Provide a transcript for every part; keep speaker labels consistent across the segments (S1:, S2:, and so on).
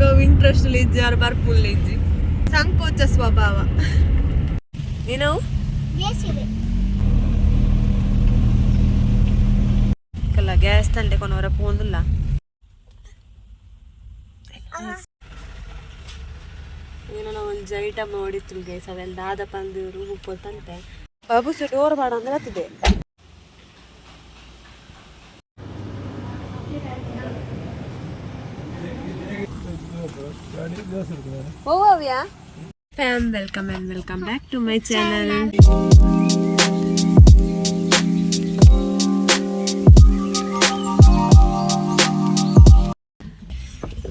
S1: ಅರೆಗೋ interest ಇಜ್ಜಿ ಯಾರು ಬರ್ಪುಲ್ ಇಜ್ಜಿ ಸಂಕೋಚ ಸ್ವಭಾವ ಏನು ಕಲ್ಲ ಗ್ಯಾಸ್ ತಂಡೆ ಕೊನವರ ಪೋಂದಿಲ್ಲ ಏನೋ ನಾವು ಒಂದು ಐಟಮ್ ನೋಡಿತ್ತು ಗೈಸ್ ಅವೆಲ್ಲ ದಾದ ಪಂದಿರು ಉಪ್ಪು ತಂತೆ ಬಾಬು ಸಿಟ್ಟು ಓರ್ ಬಾಡ ಅಂದ್ರೆ ಹತ್ತಿದೆ ಹೋವ್ಯಾ fam welcome and welcome back to my channel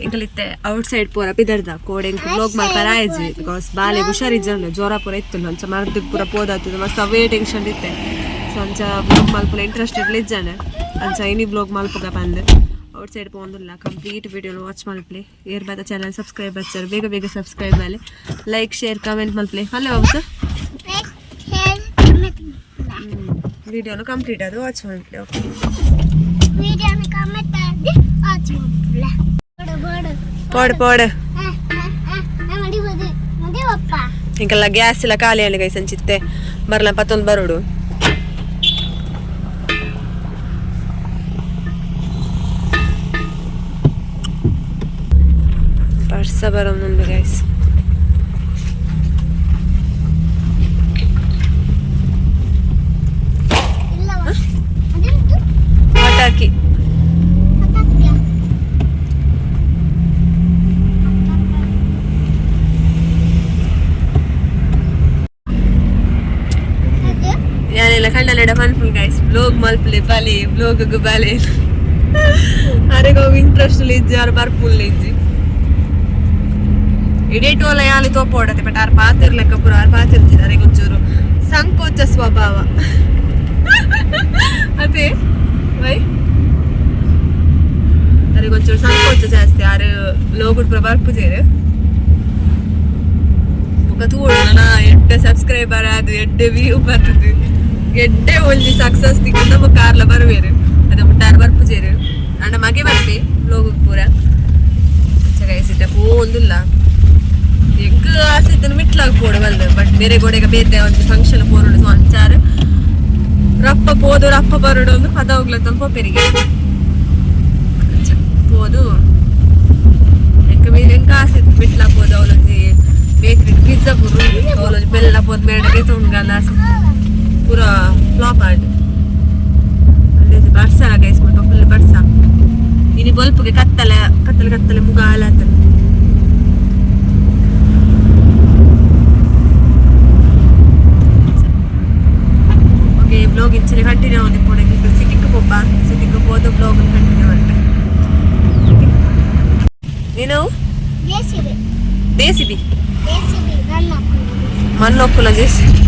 S1: ಇಂಕಲಿತ್ತೆ ಔಟ್ ಸೈಡ್ ಪೂರ ಬಿದರ್ದ ಕೋಡೆ ಬ್ಲಾಗ್ ಮಾಡ್ತಾರೆ ಆಯ್ಜಿ ಬಿಕಾಸ್ ಬಾಲೆ ಹುಷಾರಿಜ್ಜಲ್ಲ ಜ್ವರ ಪೂರ ಇತ್ತು ಅಂಚ ಮರದಕ್ಕೆ ಪೂರ ಪೋದಾಗ್ತದೆ ಮಸ್ತ್ ಅವೇ ಟೆನ್ಷನ್ ಇತ್ತೆ ಸೊ ಅಂಚ ಬ್ಲಾಗ್ ಮಲ್ಪುಲ ಇಂಟ್ರೆಸ್ಟೆಡ್ ಇಜ್ಜಾನೆ ಅಂಚ ಇನಿ ಬ್ಲಾಗ್ ಮಲ್ಪಗ ಬಂದೆ ಔಟ್ ಸೈಡ್ ಪೋಂದಿಲ್ಲ ಕಂಪ್ಲೀಟ್ ವಿಡಿಯೋನ ವಾಚ್ ಮಲ್ಪ್ಲಿ ಏರ್ ಬಾದ ಚಾನಲ್ ಸಬ್ಸ್ಕ್ರೈಬ್ ಹಚ್ಚಾರ ಬೇಗ ಬೇಗ ಸಬ್ಸ್ಕ್ರೈಬ್ ಮಾಡಿ ಲೈಕ್ ಶೇರ್ ಕಮೆಂಟ್ ಮಲ್ಪ್ಲಿ ಅಲ್ಲೇ ಬಾಬು ಸರ್ ವಿಡಿಯೋನ ಕಂಪ್ಲೀಟ್ ಅದು ವಾಚ್ ಮಲ್ಪ್ಲಿ ಓಕೆ ಪೋಡ್ ಪೋಡ್ ಇಂಕಲ್ಲ ಗ್ಯಾಸ್ ಎಲ್ಲ ಖಾಲಿ ಅಲ್ಲಿ ಗೈಸ್ ಅಂಚಿತ್ತೆ ಬರ್ಲ ಪತ್ತೊಂದು ಬರೋಡು ಬರ್ಸ ಬರೋದು ಗೈಸ್ ಪಟಾಕಿ ಯಾನೆಲ್ಲ ಕಂಡಲೆಡ ಫನ್ಫುಲ್ ಗೈಸ್ ಬ್ಲಾಗ್ ಮಲ್ಪಲೆ ಬಾಲೆ ಬ್ಲಾಗ್ ಬಾಲೆ ಅರೆಗೋ ಇಂಟ್ರೆಸ್ಟ್ ಇಜ್ಜಿ ಯಾರು ಬರ್ಪುಲ್ ಇಜ್ಜಿ ಇಡೀ ಟೋಲ ಯಾಲಿ ತೋಪೋಡತ್ತೆ ಬಟ್ ಆರು ಪಾತಿರ್ಲೆಕ್ಕ ಪುರ ಆರು ಪಾತಿರ್ತಿದ್ರು ಅರೆಗೊಂಚೂರು ಸಂಕೋಚ ಸ್ವಭಾವ ಅದೇ ವೈ ಅರೆಗೊಂಚೂರು ಸಂಕೋಚ ಜಾಸ್ತಿ ಆರು ಲೋಗುಡ್ ಪುರ ಬರ್ಪುಜೇರು ಮುಖ ತೂಡಲ್ಲ ಎಡ್ಡೆ ಸಬ್ಸ್ಕ್ರೈಬರ್ ಅದು ಎಡ್ಡೆ ವ್ಯೂ ಬರ್ತದೆ ಎಡ್ಡೆ ಒಂಜಿ ಸಕ್ಸಸ್ ತಿಕ್ಕ ನಮ್ಮ ಕಾರ್ಲ ಬರುವೇರು ಅದು ಮುಟ್ಟಾರು ಬರ್ಪುಜೇರು ಅಣ್ಣ ಮಗೆ ಬರ್ಬಿ ಲೋಗು ಪೂರ ಚಗಾಯಿಸಿದ್ದೆ ಪೋಂದಿಲ್ಲ ಎಗ್ ಆಸೆದ್ದನ್ನು ಮಿಟ್ಲಾಗ ಪೋಡವಲ್ದು ಬಟ್ ಬೇರೆ ಗೋಡೆಗೆ ಬೇರೆ ಒಂದು ಫಂಕ್ಷನ್ ಪೋರೋಡು ಸೊ ಅಂಚಾರು ರಪ್ಪ ಪೋದು ರಪ್ಪ ಬರೋಡು ಒಂದು ಪದ ಹೋಗ್ಲತ್ತ ಪೋಪೆರಿಗೆ ಪೋದು ಎಂಕ ಆಸೆ ಮಿಟ್ಲಾಗ ಪೋದು ಅವಲೊಂಜಿ ಬೇಕ್ರಿ ಪಿಜ್ಜಾ ಪೂರು ಅವಲೊಂಜಿ ಬೆಲ್ಲ ಪೋದು ಮೇಡಗೆ ತೊಂಡ್ಗಲ್ಲ ಆಸೆ ಪೂರ ಫ್ಲಾಪ್ ಆಡ್ ಅಲ್ಲಿ ಬರ್ಸಲ್ಲ ಗೈಸ್ಬಿಟ್ಟು ಫುಲ್ ಬರ್ಸ ಇನಿ ಬಲ್ಪ್ಗೆ ಕತ್ತಲೆ ಕತ್ತಲೆ ಕತ್ತಲೆ ಮುಗ ಹಾಲಾತ ಓಕೆ ಬ್ಲಾಗ್ ಇಂಚನೆ ಕಂಟಿನ್ಯೂ ಆಗಿ ಕೂಡ ಸಿಟಿಗೆ ಹೋಗ್ಬಾ ಸಿಟಿಗೆ ಹೋದ ಬ್ಲಾಗ್ ಕಂಟಿನ್ಯೂ ಆಗುತ್ತೆ ಏನು ಜೆಸಿಬಿ ಮಣ್ಣೊಕ್ಕುಲ ಜೆಸಿಬಿ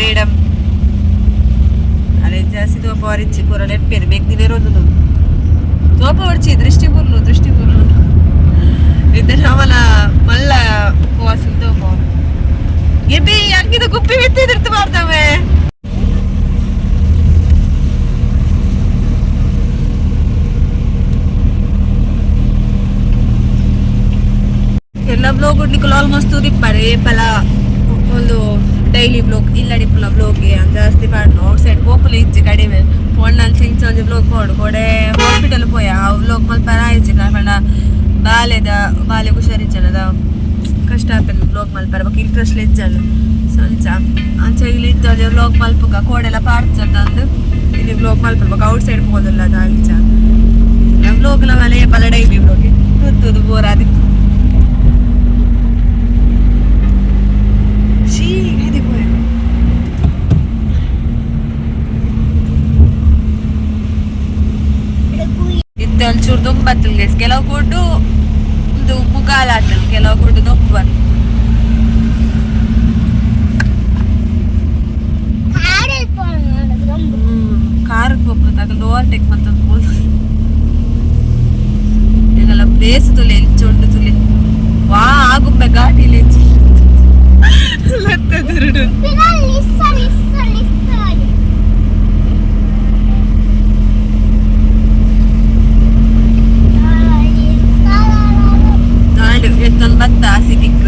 S1: ಮೇಡಮ್ ಅದೇ ಜಾಸ್ತಿ ತೋಪ ಹೊರಿಚ್ಚಿ ಪೂರ ನೆಪ್ಪೇರು ಬೇಕ್ದಿನೇ ಇರೋದು ತೋಪ ಹೊಡ್ಚಿ ದೃಷ್ಟಿ ಬರ್ಲು ಇದ್ದ ನಾವಲ್ಲ ಮಲ್ಲ ವಾಸು ತೋಪ ಎಬ್ಬಿ ಹಂಗಿದ ಗುಪ್ಪಿ ಬಿತ್ತಿದಿರ್ತು ಮಾಡ್ತವೆ ಎಲ್ಲ ಬ್ಲಾಗ್ ಕೊಡ್ಲಿಕ್ಕೆ ಆಲ್ಮೋಸ್ಟ್ ದಿಪ್ಪಾರೆ ಪಲ ಒಂದು ಡೈಲಿ ಬ್ಲಾಗ್ ಇಲ್ಲ ಡಿಪ್ಪುಲ ಬ್ಲಾಗ್ಗೆ ಜಾಸ್ತಿ ಪಾಡ್ನು ಔಟ್ ಸೈಡ್ ಹೋಪುಲ ಇಜ್ಜಿ ಕಡಿಮೆ ಫೋನಲ್ಲಿ ಚಿಂಚ ಒಂಜಿ ಬ್ಲಾಗ್ ಪಾಡು ಕೊಡೆ ಹಾಸ್ಪಿಟಲ್ ಪೋಯ ಆ ಬ್ಲಾಗ್ ಮಲ್ಪರ ಆಯ್ಜಿ ಕಾರಣ ಬಾಲೆ ಹುಷಾರಿಜ್ಜನದ ಕಷ್ಟ ಆಗ್ತದೆ ಬ್ಲಾಗ್ ಮಲ್ಪರ ಬಕ್ ಇಂಟ್ರೆಸ್ಟ್ ಇಜ್ಜಲ್ಲ ಸಂಚ ಅಂಚ ಇಲ್ಲಿ ಇಜ್ಜ ಬ್ಲಾಗ್ ಮಲ್ಪಗ ಕೋಡೆಲ್ಲ ಪಾಡ್ಜದ ಅಂದು ಇಲ್ಲಿ ಬ್ಲಾಗ್ ಮಲ್ಪರ ಬಕ್ ಔಟ್ ಸೈಡ್ ಹೋದಲ್ಲ ಅದು ಅಂಚ ಬ್ಲಾಗ್ಲ ಮನೆ ಪಲ ಡೈಲಿ ಬ್ಲಾಗ್ ತುತ್ತುದು ಬೋರ್ ಆದಿತ್ತು ಒಂಚೂರು ತುಂಬತ್ತಿಲ್ಲ ಕೆಲವು ಕೊಟ್ಟು ಒಂದು ಕೆಲವು ಕೊಟ್ಟು ದೊಪ್ಪರು ಕಾರ್ ಹೋಗ್ಬೋದು ಓವರ್ಟೇಕ್ ಮಾಡ್ತಂದು ಈಗೆಲ್ಲ ಪ್ಲೇಸ್ ತುಲೆ ಎಂಚೊಂಡು ತುಲೆ ವಾ ಆಗುಂಬೆ ಘಾಟಿಲಿ ಲತ್ತದುರುಡು ನಾಡು ಎತ್ತೊಂದು ಬತ್ತ ಸಿಟಿಕ್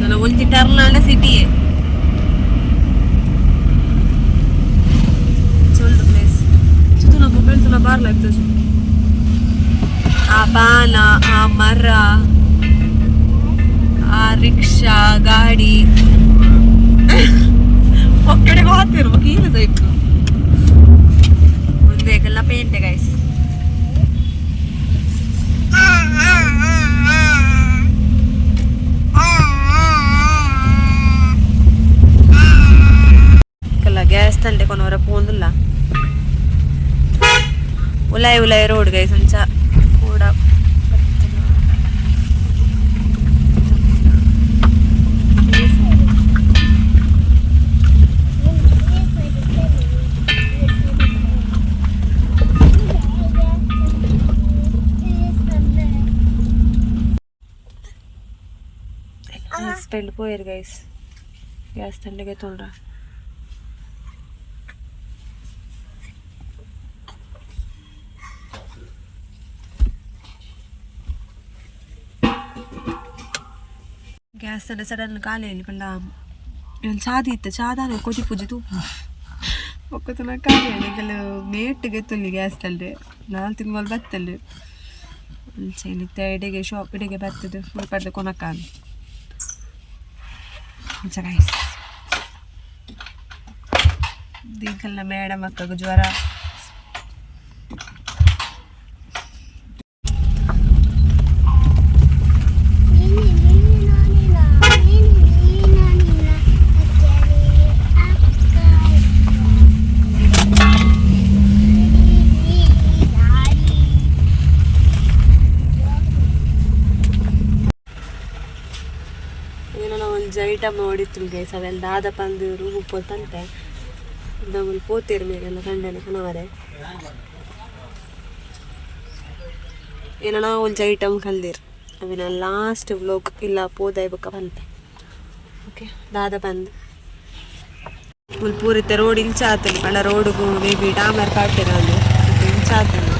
S1: ನನ್ನ ಒಂಚಿ ಟರ್ನಾಂಡ ಸಿಟಿಯೇ ಚೊಲ್ಲು ಪ್ಲೇಸ್ ಚುತ್ತು ನಮ್ಮ ಮೊಬೈಲ್ ತುಲ ಬಾರ್ಲಾಗ್ತದೆ ಆ ಬಾನ ಆ ಮರ ಆ ರಿಕ್ಷಾ ಗಾಡಿ ಒಕ್ಕಡೆಗೆ ಹೋಗ್ತಿರ್ಬೇಕು ಏನು ಸೈಕ್ ಮುಂದೆಗೆಲ್ಲ ಪೇಂಟೆ ಗೈಸ್ ಗ್ಯಾಸ್ ತಂಡೆ ಕೊನವರ ಪೋಂದಿಲ್ಲ ಉಲಾಯ್ ಉಲಾಯ್ ರೋಡ್ ಗೈಸ್ ಅಂಚ ಕೂಡ హస్బెండ్ పోయారు గైస్ గ్యాస్ తండగా తోండ్రా ಗ್ಯಾಸ್ ತಂಡ ಸಡನ್ ಖಾಲಿ ಇಲ್ಲಿ ಪಂಡ ಇವನು ಚಾದಿ ಇತ್ತು ಚಾದಾನೆ ಕೊದಿ ಪೂಜೆ ತೂಪು ಒಕ್ಕತನ ಖಾಲಿ ಈಗಲ್ಲ ಮೇಟಿಗೆ ತುಲ್ಲಿ ಗ್ಯಾಸ್ ತಂಡೆ 4 ತಿಂಗಳು ಬತ್ತಲ್ಲಿ ಚೈನಿತ್ತ ಇಡೆಗೆ ಶಾಪ್ ಇಡೆಗೆ ಬರ್ತದೆ ಫುಲ್ ಪಡ್ದೆ ಕೊನಕ್ಕಾಗ ಗೈಸ್ దీనికల్లా మేడం అక్కకు జ్వర ಐಟಮ್ ನೋಡಿತ್ತು ಗೈಸ್ ಅವೆಲ್ಲ ದಾದ ಪಂದು ರೂಮ್ ಪೋತಂತೆ ನಮ್ಮಲ್ಲಿ ಪೋತೀರು ಮೇಲೆಲ್ಲ ಕಂಡನೆ ಕಣವರೆ ಏನೋ ಒಂದು ಐಟಮ್ ಕಲ್ದಿರು ಅವಿನ ಲಾಸ್ಟ್ ವ್ಲಾಗ್ ಇಲ್ಲ ಪೋದಾಯ ಬುಕ್ಕ ಬಂತೆ ಓಕೆ ದಾದ ಬಂದು ಫುಲ್ ಪೂರಿತೆ ರೋಡ್ ಇಂಚ ಆತಲ್ಲಿ ಪಂಡ ರೋಡ್ಗೂ ಮೇಬಿ ಡಾಮರ್ ಕಾಟಿರ ಅಲ್ಲಿ ಇಂಚ ಆತಲ್ಲ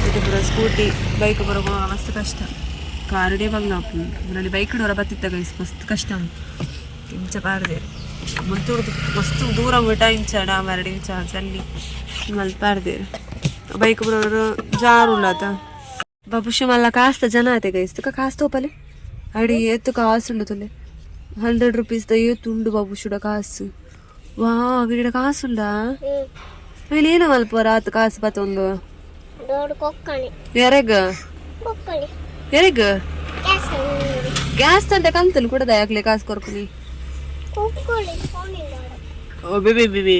S1: ಇದು ಪೂರ ಸ್ಕೂಟಿ ಬೈಕ್ ಬರೋದು ಮಸ್ತ್ ಕಷ್ಟ ಕಾರುಡೇ ಬಂಗ ನನಗೆ ಬೈಕ್ ಹೊರ ಬತ್ತಿತ್ತ ಗೈಸ್ ಮಸ್ತ್ ಕಷ್ಟ ಇಂಚ ಪಾರ್ದೆ ಮುಂತುಡ್ದು ಮಸ್ತ್ ದೂರ ಬಿಟ್ಟ ಇಂಚ ಡಾಮರಡು ಇಂಚ ಜಲ್ಲಿ ಮಲ್ ಪಾರ್ದೆ ಬೈಕ್ ಬರೋರು ಜಾರು ಉಳ್ಳಾತ ಬಾಬುಶು ಮಲ್ಲ ಕಾಸ್ತ ಜನ ಆಯ್ತೆ ಗೈಸ್ ತುಕ ಕಾಸ್ ತೋಪಲೆ ಅಡಿ ಎತ್ತು ಕಾಸು ಉಂಡು ತುಲೆ 100 ರೂಪೀಸ್ದ ಏತುಂಡು ಬಾಬುಶುಡ ಕಾಸು ವಾ ಗಿಡ ಕಾಸುಂಡಾ ಏನು ಮಲ್ಪರ ಆತು ಕಾಸು ಬತ್ತೊಂದು ಯಾರೆಗ ಯಾರಿಗ ಗ್ಯಾಸ್ ತಂಡೆ ಕಂತಲ್ಲಿ ಕೂಡ ಯಾಕ್ಲೆ ಕಾಸು ಕೊರ್ಕೊನಿ ಓ ಬೇಬಿ ಬೇಬಿ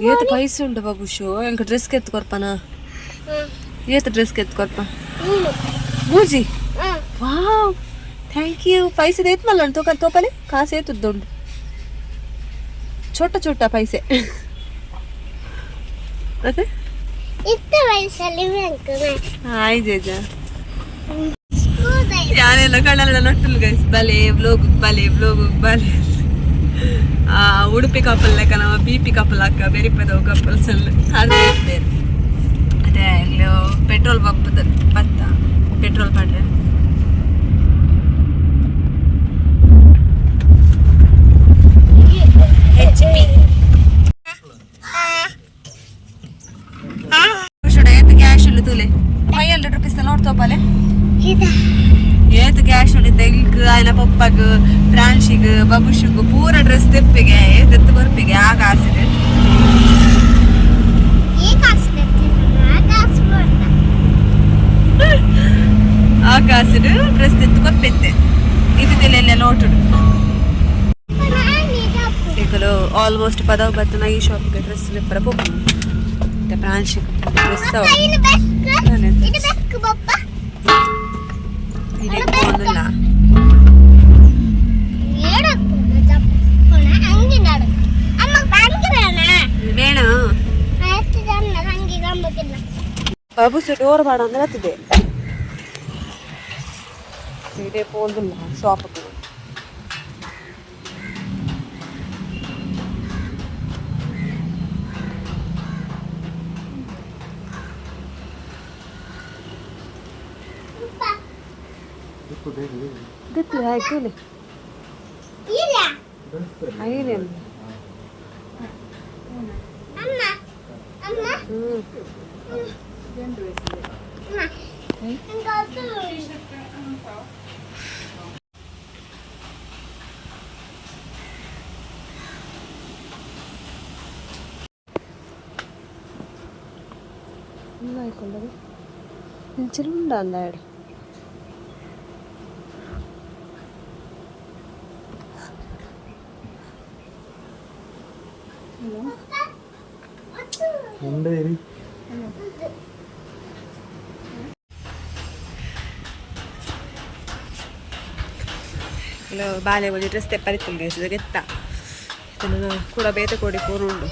S1: ಏತು ಪೈಸೆ ಉಂಟು ಬಾಬುಶು ಎಂಕ ಡ್ರೆಸ್ ಕೆತ್ತು ಕೊರ್ಪನ ಏತು ಡ್ರೆಸ್ ಕೆತ್ತು ಕೊರ್ಪ ಬೂಜಿ ವಾವ್ ಥ್ಯಾಂಕ್ ಯು ಪೈಸೆ ಏತ್ ಮಲ್ಲ ಉಂಟು ತೋಪಲೆ ಕಾಸು ಏತುದ್ದುಂಡು छोटा छोटा पैसे ಮತ್ತೆ
S2: ಇತ್ತು ವಯಸ್ಸಲ್ಲಿ ಬ್ಯಾಂಕ್
S1: ಹಾಯ್ ಜೇಜ ಯಾನೆಲ್ಲ ಕಣ್ಣಲ್ಲ ನಟ್ಟಲು ಗೈಸ್ ಬಲೆ ವ್ಲಾಗ್ ಬಲೆ ಉಡುಪಿ ಕಪಲ್ ಲೆಕ್ಕ ನಮ್ಮ ಬಿಪಿ ಕಪಲ್ ಅಕ್ಕ ಬೇರೆ ಪದವು ಕಪಲ್ಸ್ ಎಲ್ಲ ಅದೇ ಅದೇ ಇಲ್ಲಿ ಪೆಟ್ರೋಲ್ ಬಂಪದ ಬತ್ತ ಪೆಟ್ರೋಲ್ ಪಡ್ರೆ ಕ್ಯಾಶ್ ಉಳ್ಳು ತೂಲೆ 500 ರೂಪೀಸ್ ನೋಡ್ತೋಪಲೆ ಏತ್ ಕ್ಯಾಶ್ ಉಳಿತ ಇಲ್ಕ್ ಆಯ್ನ ಪಪ್ಪಗ್ ಪ್ರಾನ್ಶಿಗ್ ಬಬುಶಿಗ್ ಪೂರ ಡ್ರೆಸ್ ತೆಪ್ಪಿಗೆ ದತ್ತು ಬರ್ಪಿಗೆ ಆ ಕಾಸಿಗೆ ಆ ಕಾಸಿಡು ಡ್ರೆಸ್ ತೆತ್ತು ಕೊಪ್ಪೆತ್ತೆ ಇದು ತೆಲೆಲ್ಲ ನೋಟುಡು ಈಗಲೂ ಆಲ್ಮೋಸ್ಟ್ ಪದವ ಬತ್ತು ನಾ ಈ ಶಾಪಿಗೆ ಡ್ರೆಸ್ ಲಿಪ್ಪರ ಪೊಪ್ಪು ಮತ್ತೆ ಪ್ರಾನ್ಶಿಗ್ ಡ್ರೆಸ್ ಇದೇ ಒಂದಿಲ್ಲ ಬಾಬು ಡೋರ್ ಮಾಡ ಅಂದ್ರೆ ಹತ್ತಿದೆ ಇದೇ ಪೋಲ್ದಿಲ್ಲ ಶಾಪ್ ಗೊತ್ತಿಲ್ಲ ಆಯ್ತು ಐನೇ ആയിക്കൊണ്ടത് ഇച്ചിരിണ്ടാ എന്തായാലും ಬಾಲೆಗೊಳ್ಳಿ ಡ್ರೆಸ್ ತೆಪ್ಪರಿತ್ತಂಗೆ ಗೆತ್ತ ಇದನ್ನು ಕೂಡ ಬೇತೆ ಕೊಡಿ ಪೂರುಂಡು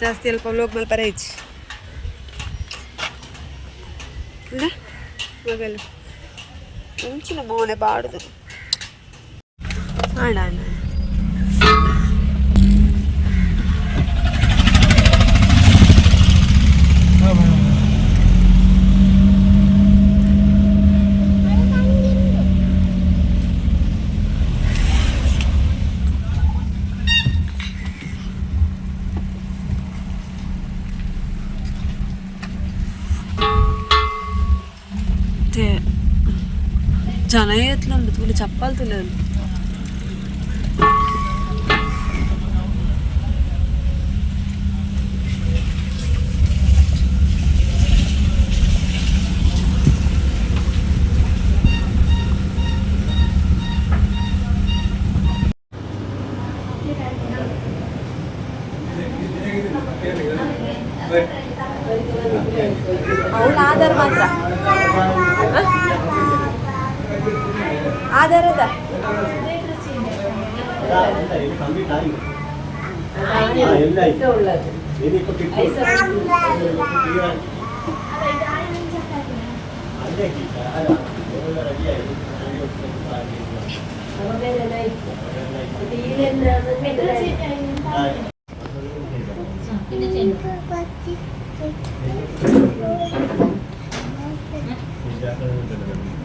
S1: ಜಾಸ್ತಿ ಅಲ್ಪ ಲೋಕ್ ಮಲ್ಪರ ಹೆಚ್ಚು ಮಗಲು ಮುಂಚಿನ ಮೋನೆ ಬಾಡುದು ಅಣ್ಣ ಅಣ್ಣ జన ఎట్లా ఉండదు చెప్పాలి తెలియదు ಅವಳು ಆಧಾರ್ ಮಾತ್ರ ಆಧಾರದ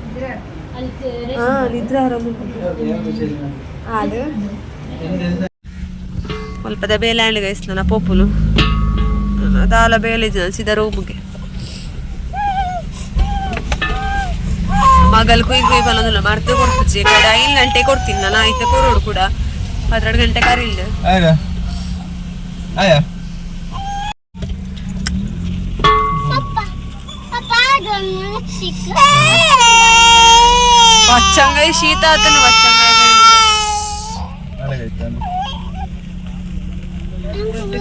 S1: ನಿದ್ರೆ ಅದು ಸ್ವಲ್ಪದ ಬೇಲೆ ಹ್ಯಾಂಡ್ ಗೈಸ್ ನನ್ನ ಪೋಪುಲು ಅದಾಲ ಬೇಲೆ ಸೀದಾ ರೂಮ್ಗೆ ಮಗಲ್ ಕುಯ್ ಕುಯ್ ಬಲ್ಲೋದಿಲ್ಲ ಮರ್ತೆ ಕೊಡ್ತಿದ್ದೆ ಕಡೆ 5 ಗಂಟೆ ಕೊಡ್ತೀನಿ ನಾನು ಆಯ್ತು ಕೊರೋಡು ಕೂಡ 12 ಗಂಟೆ ಕರಿಲ್ಲ ವಚ್ಚಂಗೈ ಶೀತ ಆತನ ವಚ್ಚಂಗೈ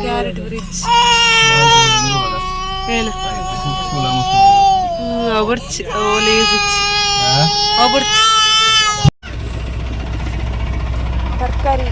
S1: ಕ್ಯಾರೆಟ್ ರಿಚ್ ಒಬ್ಬರ್ಚಿ ಒಬ್ಬರ್ಚಿ ತರಕಾರಿ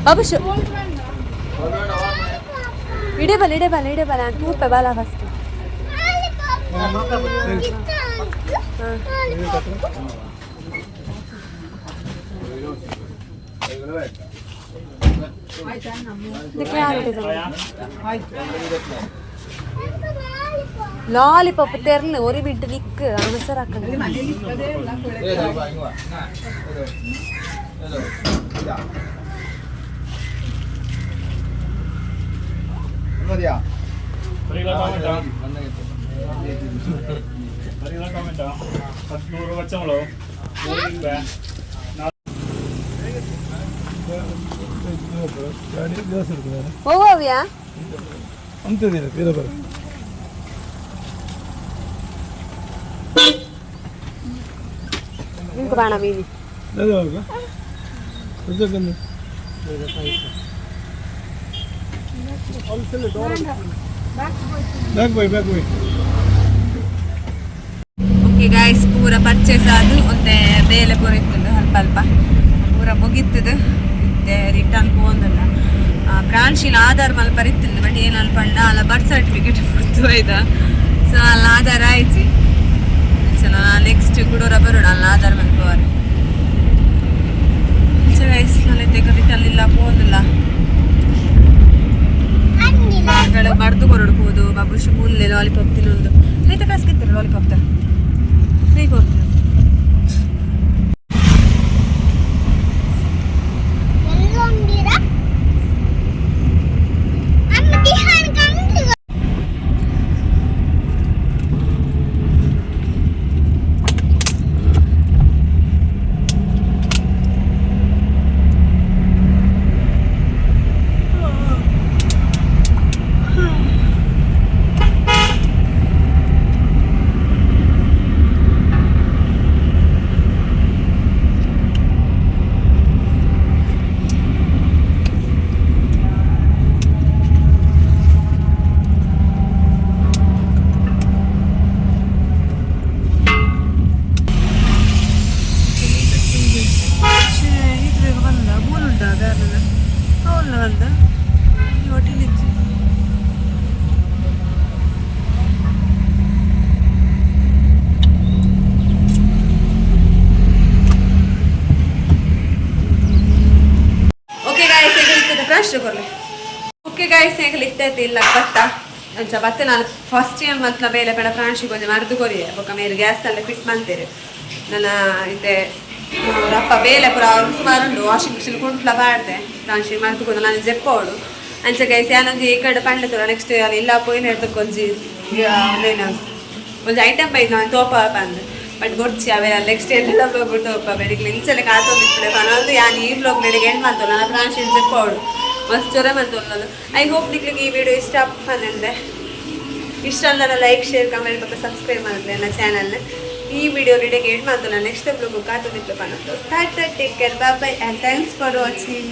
S1: ಬಾಬುಶು ಇಡೇಬಲ್ಲ ತೂಪೆ ಬಾಲ ಫಸ್ಟ್ ಲಾಲಿಪಾಪ್ ತೆರಲು ഒരു മിനിറ്റ് നിക്ക് അവസരാക്കണ്ട ಹೋಗ್ಯಾವ್ಯಾ ಅಂತಿದ್ದೀರ ತೀರ ಬರ ಎಂಕ ಬಾಣ ಮೀನಿ ಓಕೆ ಗಾಯ್ಸ್ ಪೂರ ಪರ್ಚೇಸ್ ಆದು ಒಂದೇ ಬೇಲೆ ಪೂರ ಇತ್ತು ಅಲ್ಪ ಅಲ್ಪ ಪೂರ ಮುಗಿತದ ಮತ್ತೆ ರಿಟರ್ನ್ ಹೋಗಲ್ಲ ಬ್ರಾಂಚಿನ ಆಧಾರ್ ಮಲ್ ಬರೀತಿಲ್ಲ ಬಟ್ ಏನು ಅನ್ಪಂಡ ಅಲ್ಲ ಬರ್ತ್ ಸರ್ಟಿಫಿಕೇಟ್ ಕೊಡ್ತು ಆಯ್ತಾ ಸೊ ಅಲ್ಲಿ ಆಧಾರ್ ಆಯ್ತು ಚಲೋ ನೆಕ್ಸ್ಟ್ ಗುಡೂರ ಬರೋಣ ಅಲ್ಲಿ ಆಧಾರ್ ಮಲ್ ಪೋರ್ ಗೈಸ್ ನಲ್ಲೈತೆ ರಿಟರ್ನ್ ಇಲ್ಲ ಹೋಗಲ್ಲ ಬರ್ದು ಕೊರಡ್ಬೋದು ಬಾಬುಶು ಕೂದಲೇ ಲಾಲಿಪಾಪ್ ತಿನ್ನೊಂದು ರೈತ ಕಾಸ್ಕಿತ್ತಾರೆ ಲಾಲಿಪಾಪ್ ಫ್ರೀ ಕೊಡ್ತೀನಿ ಓಕೆ ಗಾಯ್ಸ್ ಹೇಗೆ ಲಿಕ್ತೈತಿ ಇಲ್ಲ ಗೊತ್ತಾ ಅಂಚ ಮತ್ತೆ ನಾನು ಫಸ್ಟ್ ಟೈಮ್ ಮತ್ತಲ ಬೇಲೆ ಬೇಡ ಪ್ರಾಣಿಗೆ ಕೊಂಚ ಮರದು ಕೊರಿಯೆ ಬೊಕ್ಕ ಮೇಲೆ ಗ್ಯಾಸ್ ತಲೆ ಫಿಟ್ ಮಾಡ್ತೀರಿ ನನ್ನ ಇದೆ ರಪ್ಪ ಬೇಲೆ ಪುರ ಸುಮಾರು ಉಂಡು ವಾಷಿಂಗ್ ಮಿಷಿನ್ ಕುಂಟ್ಲ ಬಾಡ್ದೆ ಪ್ರಾಣಿಗೆ ಮರದು ಕೊಂಡು ನಾನು ಜೆಪ್ಪೋಡು ಅಂಚ ಗೈಸ್ ಏನೊಂದು ಈ ಕಡೆ ಪಂಡತುರ ನೆಕ್ಸ್ಟ್ ಅಲ್ಲಿ ಇಲ್ಲ poyinait ಕೊಂಜಿ ಅದೇನು ಒಂದು ಐಟಮ್ ಬೈದು ನಾನು ತೋಪ ಬಂದು ಬಟ್ ಗೊರ್ಚಿ ಅವೆಲ್ಲ ನೆಕ್ಸ್ಟ್ ಎಲ್ಲ ಬ್ಲಾಗ್ ತೋಪ ಬೆಳಿಗ್ಗೆ ಇಂಚಲೆ ಕಾತೊಂದಿತ್ತು ಕಾಣೋದು ಯಾನು ಈ ಬ್ಲಾಗ್ ಬೆಳಿಗ್ಗೆ ಏನು ಮಾಡ್ತೋಲ್ಲ ನಾನು ಪ್ರಾಣಿಗೆ ಜೆಪ್ಪೋಡು ಮಸ್ತ್ ಚೊರ ಮಾಡ್ತೋಲ್ಲ ಐ ಹೋಪ್ ನಿಕ್ಲಿಗೆ ಈ ವಿಡಿಯೋ ಇಷ್ಟ ಬಂದಿದೆ ಇಷ್ಟ ಅಂದ್ರೆ ಲೈಕ್ ಶೇರ್ ಕಮೆಂಟ್ ಮತ್ತು ಸಬ್ಸ್ಕ್ರೈಬ್ ಮಾಡಿದ್ರೆ ನನ್ನ ಚಾನಲ್ನ ಈ ವಿಡಿಯೋ ರೆಡಿಗೆ ಎಂಡ್ ಮಾಡ್ತೋಲ್ಲ ನೆಕ್ಸ್ಟ್ ಬ್ಲಾಗ್ ಕಾತೊಂದಿತ್ತು ಕಾಣೋದು Tata take care bye bye and thanks for watching